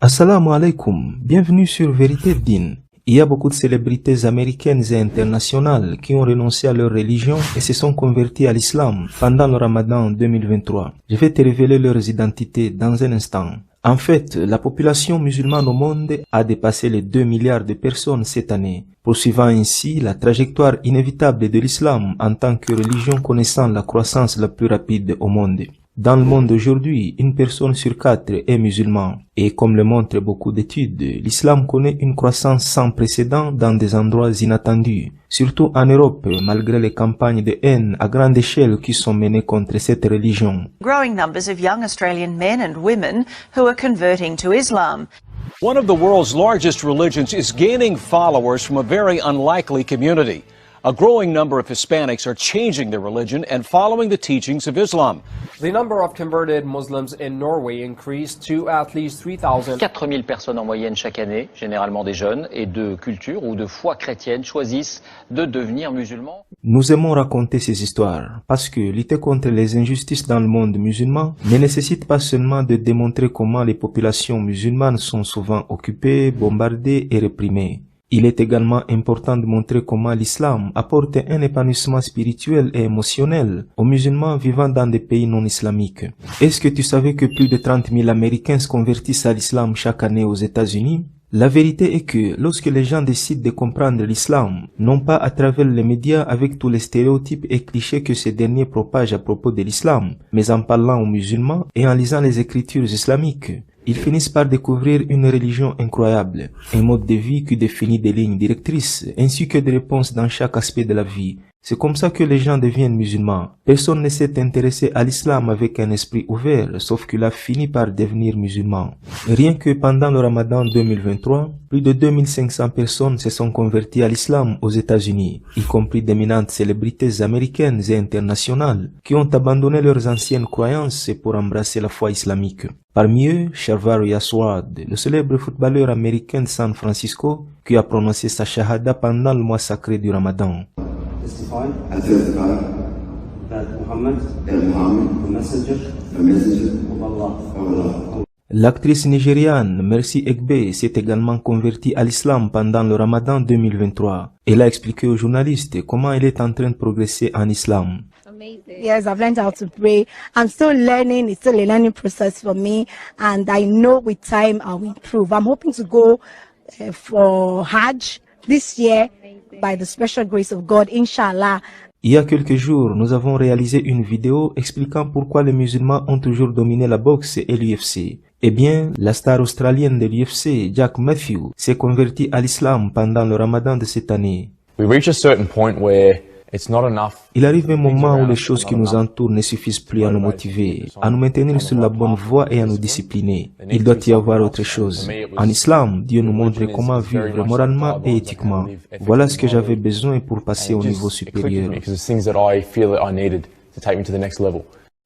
Assalamu alaikum, bienvenue sur Vérité Din. Il y a beaucoup de célébrités américaines et internationales qui ont renoncé à leur religion et se sont converties à l'islam pendant le Ramadan 2023. Je vais te révéler leurs identités dans un instant. En fait, la population musulmane au monde a dépassé les 2 milliards de personnes cette année, poursuivant ainsi la trajectoire inévitable de l'islam en tant que religion connaissant la croissance la plus rapide au monde. Dans le monde d'aujourd'hui, une personne sur 4 est musulman. Et comme le montrent beaucoup d'études, l'islam connaît une croissance sans précédent dans des endroits inattendus, surtout en Europe, malgré les campagnes de haine à grande échelle qui sont menées contre cette religion. Growing numbers of young Australian men and women who are converting to Islam. One of the world's largest religions is gaining followers from a very unlikely community. A growing number of Hispanics are changing their religion and following the teachings of Islam. The number of converted Muslims in Norway increased to at least 3,000. 4000 personnes en moyenne chaque année, généralement des jeunes et de culture ou de foi chrétienne, choisissent de devenir musulmans. Nous aimons raconter ces histoires parce que lutter contre les injustices dans le monde musulman ne nécessite pas seulement de démontrer comment les populations musulmanes sont souvent occupées, bombardées et réprimées. Il est également important de montrer comment l'islam apporte un épanouissement spirituel et émotionnel aux musulmans vivant dans des pays non islamiques. Est-ce que tu savais que plus de 30 000 Américains se convertissent à l'islam chaque année aux États-Unis? La vérité est que lorsque les gens décident de comprendre l'islam, non pas à travers les médias avec tous les stéréotypes et clichés que ces derniers propagent à propos de l'islam, mais en parlant aux musulmans et en lisant les écritures islamiques, ils finissent par découvrir une religion incroyable, un mode de vie qui définit des lignes directrices ainsi que des réponses dans chaque aspect de la vie. C'est comme ça que les gens deviennent musulmans. Personne ne s'est intéressé à l'islam avec un esprit ouvert, sauf qu'il a fini par devenir musulman. Rien que pendant le Ramadan 2023, plus de 2500 personnes se sont converties à l'islam aux États-Unis, y compris d'éminentes célébrités américaines et internationales qui ont abandonné leurs anciennes croyances pour embrasser la foi islamique. Parmi eux, Sharvar Yaswad, le célèbre footballeur américain de San Francisco, qui a prononcé sa shahada pendant le mois sacré du Ramadan. I testify that Muhammad the messenger of Allah. L'actrice nigériane Mercy Egbe s'est également convertie à l'islam pendant le Ramadan 2023. Elle a expliqué aux journalistes comment elle est en train de progresser en islam. Yes, I've learned how to pray. I'm still learning. It's still a learning process for me. And I know with time I'll improve. I'm hoping to go for Hajj this year by the special grace of God, inshallah. Il y a quelques jours, nous avons réalisé une vidéo expliquant pourquoi les musulmans ont toujours dominé la boxe et l'UFC. Eh bien, la star australienne de l'UFC, Jack Matthew, s'est converti à l'islam pendant le Ramadan de cette année. Il arrive un moment où les choses qui nous entourent ne suffisent plus à nous motiver, à nous maintenir sur la bonne voie et à nous discipliner. Il doit y avoir autre chose. En islam, Dieu nous montre comment vivre moralement et éthiquement. Voilà ce que j'avais besoin pour passer au niveau supérieur.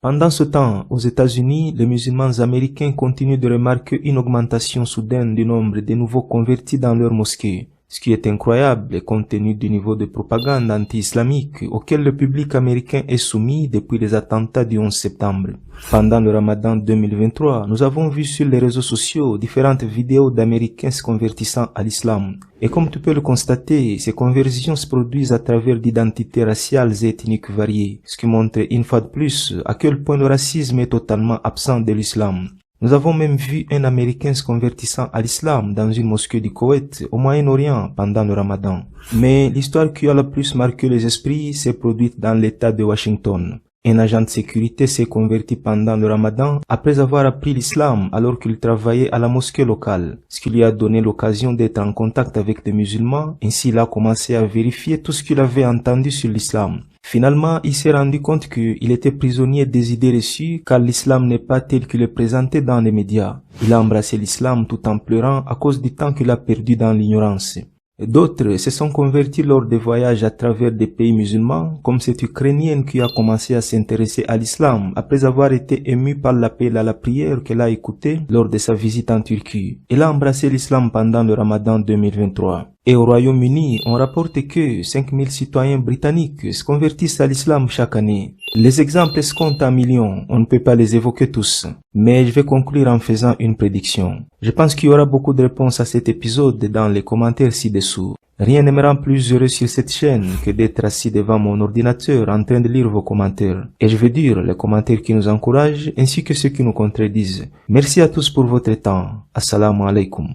Pendant ce temps, aux États-Unis, les musulmans américains continuent de remarquer une augmentation soudaine du nombre de nouveaux convertis dans leurs mosquées. Ce qui est incroyable compte tenu du niveau de propagande anti-islamique auquel le public américain est soumis depuis les attentats du 11 septembre. Pendant le Ramadan 2023, nous avons vu sur les réseaux sociaux différentes vidéos d'Américains se convertissant à l'islam. Et comme tu peux le constater, ces conversions se produisent à travers d'identités raciales et ethniques variées, ce qui montre une fois de plus à quel point le racisme est totalement absent de l'islam. Nous avons même vu un Américain se convertissant à l'islam dans une mosquée du Koweït au Moyen-Orient pendant le Ramadan. Mais l'histoire qui a le plus marqué les esprits s'est produite dans l'État de Washington. Un agent de sécurité s'est converti pendant le Ramadan après avoir appris l'islam alors qu'il travaillait à la mosquée locale, ce qui lui a donné l'occasion d'être en contact avec des musulmans. Ainsi, il a commencé à vérifier tout ce qu'il avait entendu sur l'islam. Finalement, il s'est rendu compte qu'il était prisonnier des idées reçues car l'islam n'est pas tel qu'il est présenté dans les médias. Il a embrassé l'islam tout en pleurant à cause du temps qu'il a perdu dans l'ignorance. D'autres se sont convertis lors des voyages à travers des pays musulmans, comme cette Ukrainienne qui a commencé à s'intéresser à l'islam après avoir été émue par l'appel à la prière qu'elle a écouté lors de sa visite en Turquie. Elle a embrassé l'islam pendant le Ramadan 2023. Et au Royaume-Uni, on rapporte que 5000 citoyens britanniques se convertissent à l'islam chaque année. Les exemples se comptent en millions, on ne peut pas les évoquer tous. Mais je vais conclure en faisant une prédiction. Je pense qu'il y aura beaucoup de réponses à cet épisode dans les commentaires ci-dessous. Rien ne me rend plus heureux sur cette chaîne que d'être assis devant mon ordinateur en train de lire vos commentaires. Et je veux dire les commentaires qui nous encouragent ainsi que ceux qui nous contredisent. Merci à tous pour votre temps. Assalamu alaikum.